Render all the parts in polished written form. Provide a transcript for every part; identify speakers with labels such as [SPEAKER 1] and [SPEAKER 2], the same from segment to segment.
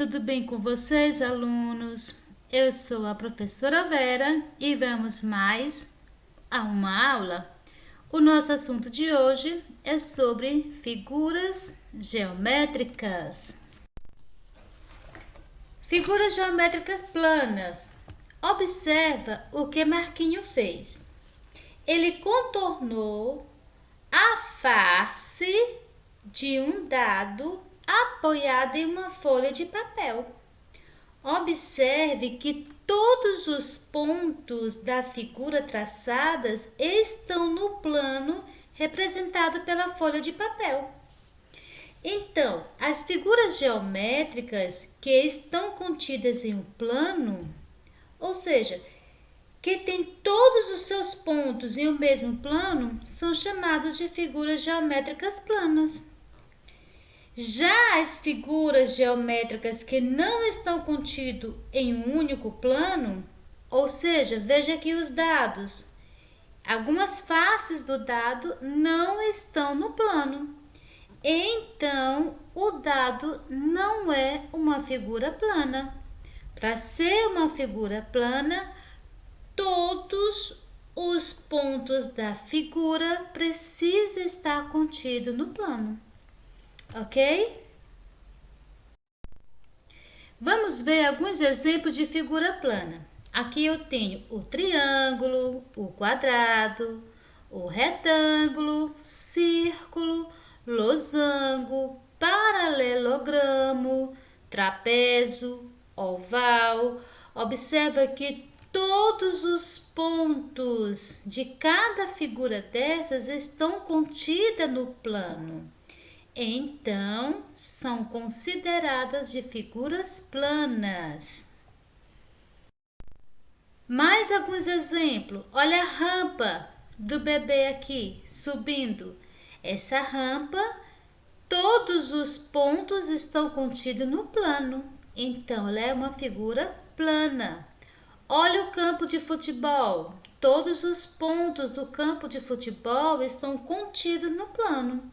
[SPEAKER 1] tudo bem com vocês, alunos? Eu sou a professora Vera e vamos mais a uma aula. O nosso assunto de hoje é sobre figuras geométricas. Figuras geométricas planas. Observa o que Marquinho fez. Ele contornou a face de um dado apoiado em uma folha de papel. Observe que todos os pontos da figura traçadas estão no plano representado pela folha de papel. Então, as figuras geométricas que estão contidas em um plano, ou seja, que tem todos os seus pontos em um mesmo plano, são chamados de figuras geométricas planas. Já as figuras geométricas que não estão contidas em um único plano, ou seja, veja aqui os dados. Algumas faces do dado não estão no plano. Então, o dado não é uma figura plana. Para ser uma figura plana, todos os pontos da figura precisam estar contidos no plano. Ok? Vamos ver alguns exemplos de figura plana. Aqui eu tenho o triângulo, o quadrado, o retângulo, círculo, losango, paralelogramo, trapézio, oval. Observa que todos os pontos de cada figura dessas estão contidos no plano. Então, são consideradas de figuras planas. Mais alguns exemplos. Olha a rampa do bebê aqui, subindo. Essa rampa, todos os pontos estão contidos no plano. Então, ela é uma figura plana. Olha o campo de futebol. Todos os pontos do campo de futebol estão contidos no plano.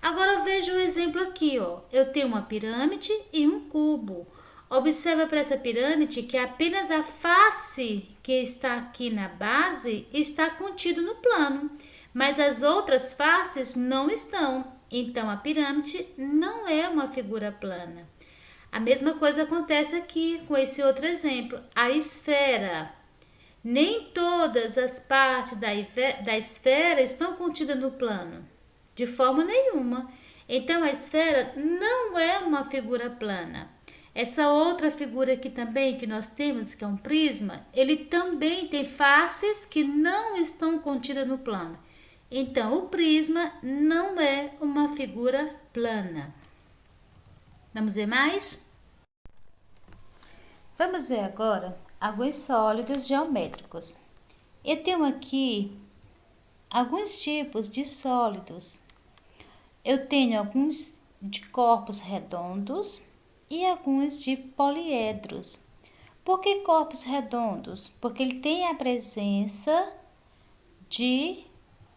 [SPEAKER 1] Agora veja o exemplo aqui, ó. Eu tenho uma pirâmide e um cubo. Observa para essa pirâmide que apenas a face que está aqui na base está contido no plano, mas as outras faces não estão. Então a pirâmide não é uma figura plana. A mesma coisa acontece aqui com esse outro exemplo, a esfera. Nem todas as partes da esfera estão contidas no plano. De forma nenhuma. Então, a esfera não é uma figura plana. Essa outra figura aqui também que nós temos, que é um prisma, ele também tem faces que não estão contidas no plano. Então, o prisma não é uma figura plana. Vamos ver mais? Vamos ver agora alguns sólidos geométricos. Eu tenho aqui alguns tipos de sólidos. Eu tenho alguns de corpos redondos e alguns de poliedros. Por que corpos redondos? Porque ele tem a presença de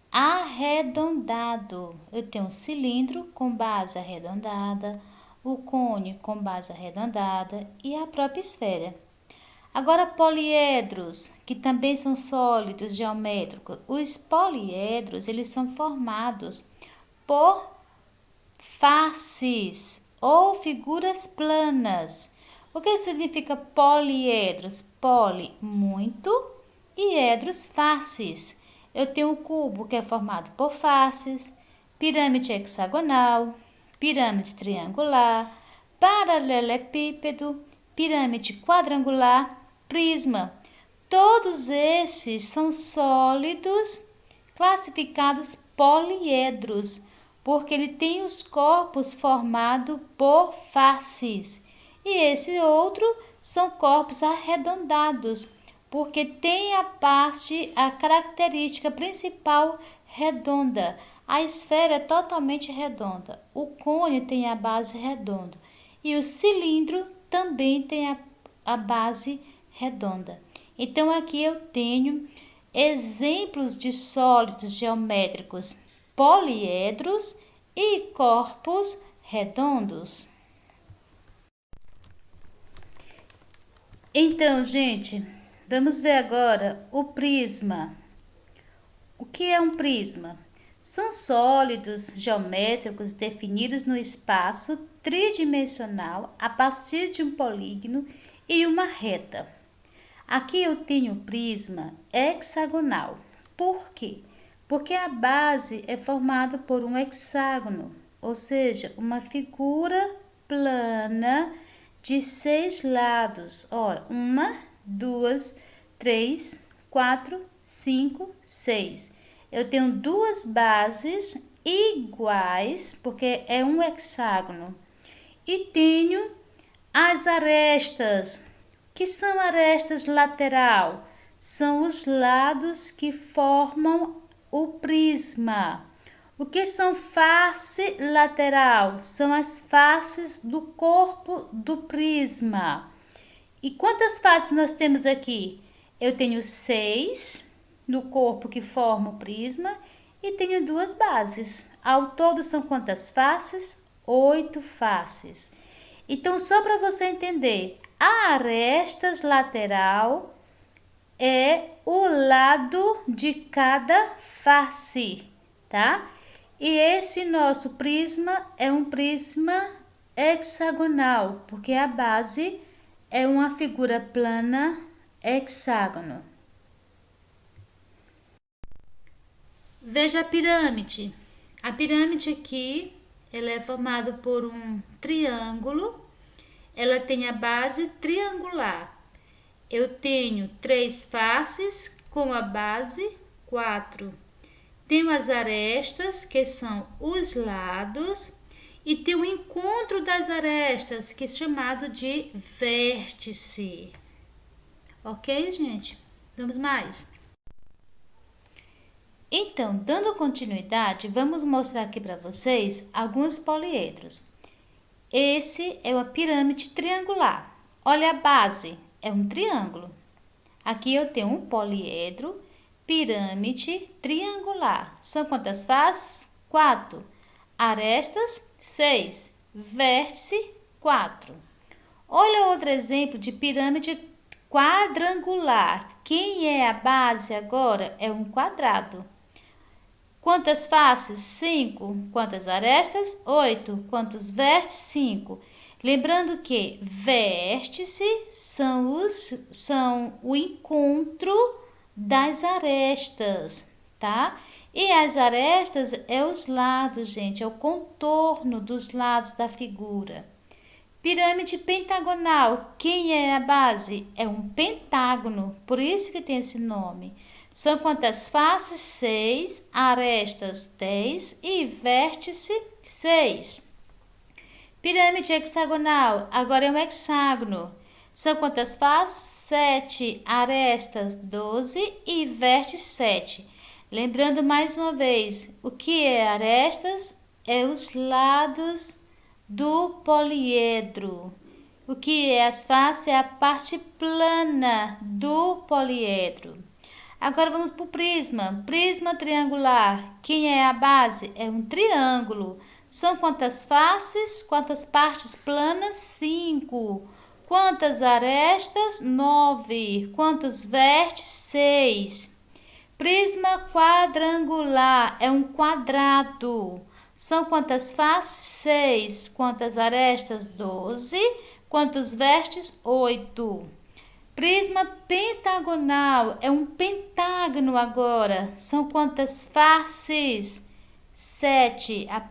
[SPEAKER 1] arredondado. Eu tenho um cilindro com base arredondada, o cone com base arredondada e a própria esfera. Agora, poliedros, que também são sólidos geométricos. Os poliedros, eles são formados por faces ou figuras planas. O que significa poliedros? Poli, muito, e edros, faces. Eu tenho um cubo que é formado por faces, pirâmide hexagonal, pirâmide triangular, paralelepípedo, pirâmide quadrangular, prisma. Todos esses são sólidos classificados poliedros, porque ele tem os corpos formados por faces. E esse outro são corpos arredondados, porque tem a característica principal redonda. A esfera é totalmente redonda, o cone tem a base redonda e o cilindro também tem a base redonda. Então, aqui eu tenho exemplos de sólidos geométricos poliedros e corpos redondos. Então, gente, vamos ver agora o prisma. O que é um prisma? São sólidos geométricos definidos no espaço tridimensional a partir de um polígono e uma reta. Aqui eu tenho o prisma hexagonal. Por quê? Porque a base é formada por um hexágono, ou seja, uma figura plana de 6 lados. Olha, 1, 2, 3, 4, 5, 6. Eu tenho duas bases iguais, porque é um hexágono. E tenho as arestas. Que são arestas lateral? São os lados que formam o prisma. O que são face lateral? São as faces do corpo do prisma. E quantas faces nós temos aqui? Eu tenho 6 no corpo que forma o prisma e tenho duas bases. Ao todo são quantas faces? 8 faces. Então, só para você entender, a arestas lateral é o lado de cada face, tá? E esse nosso prisma é um prisma hexagonal, porque a base é uma figura plana hexágono. Veja a pirâmide. A pirâmide aqui, ela é formada por um triângulo. Ela tem a base triangular. Eu tenho 3 faces com a base 4. Tenho as arestas, que são os lados, e tem o encontro das arestas, que é chamado de vértice. Ok, gente? Vamos mais. Então, dando continuidade, vamos mostrar aqui para vocês alguns poliedros. Esse é uma pirâmide triangular. Olha a base, é um triângulo. Aqui eu tenho um poliedro, pirâmide triangular. São quantas faces? 4. Arestas, 6. Vértice, 4. Olha outro exemplo de pirâmide quadrangular. Quem é a base agora? É um quadrado. Quantas faces? 5. Quantas arestas? 8. Quantos vértices? 5. Lembrando que vértice são o encontro das arestas, tá? E as arestas é os lados, gente, é o contorno dos lados da figura. Pirâmide pentagonal, quem é a base? É um pentágono, por isso que tem esse nome. São quantas faces? 6, arestas 10 e vértice 6. Pirâmide hexagonal, agora é um hexágono. São quantas faces? 7, arestas 12 e vértice 7. Lembrando mais uma vez, o que é arestas? É os lados do poliedro. O que é as faces? É a parte plana do poliedro. Agora vamos para o prisma. Prisma triangular. Quem é a base? É um triângulo. São quantas faces? Quantas partes planas? 5. Quantas arestas? 9. Quantos vértices? 6. Prisma quadrangular. É um quadrado. São quantas faces? 6. Quantas arestas? 12. Quantos vértices? 8. Prisma pentagonal é um pentágono agora. São quantas faces? 7. A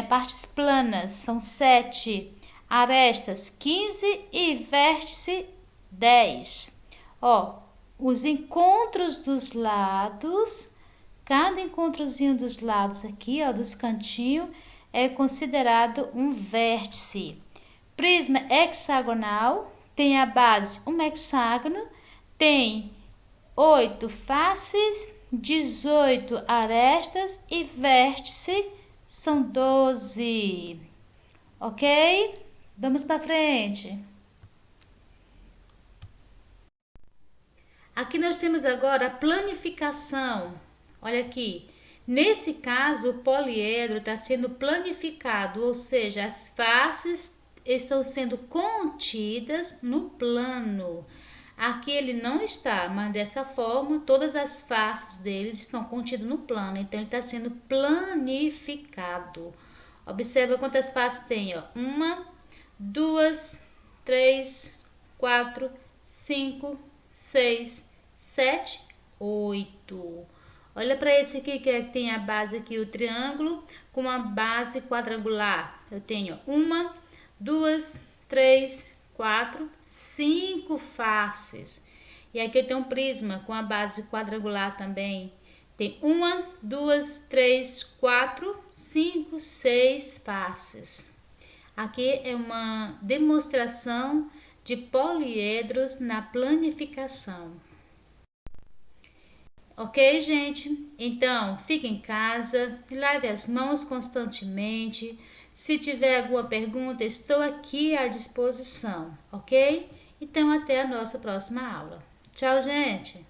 [SPEAKER 1] partes planas são 7. Arestas 15 e vértice 10. Ó, os encontros dos lados, cada encontrozinho dos lados aqui, ó, dos cantinhos, é considerado um vértice. Prisma hexagonal tem a base um hexágono, tem 8 faces, 18 arestas e vértice são 12. Ok? Vamos para frente. Aqui nós temos agora a planificação. Olha aqui. Nesse caso, o poliedro está sendo planificado, ou seja, as faces estão sendo contidas no plano. Aqui ele não está, mas dessa forma, todas as faces deles estão contidas no plano. Então, ele está sendo planificado. Observa quantas faces tem, ó. 1, 2, 3, 4, 5, 6, 7, 8. Olha para esse aqui que tem a base aqui, o triângulo, com a base quadrangular. Eu tenho 1, 2, 3, 4, 5 faces. E aqui eu tenho um prisma com a base quadrangular também. Tem 1, 2, 3, 4, 5, 6 faces. Aqui é uma demonstração de poliedros na planificação. Ok, gente? Então, fique em casa, lave as mãos constantemente. Se tiver alguma pergunta, estou aqui à disposição, ok? Então, até a nossa próxima aula. Tchau, gente!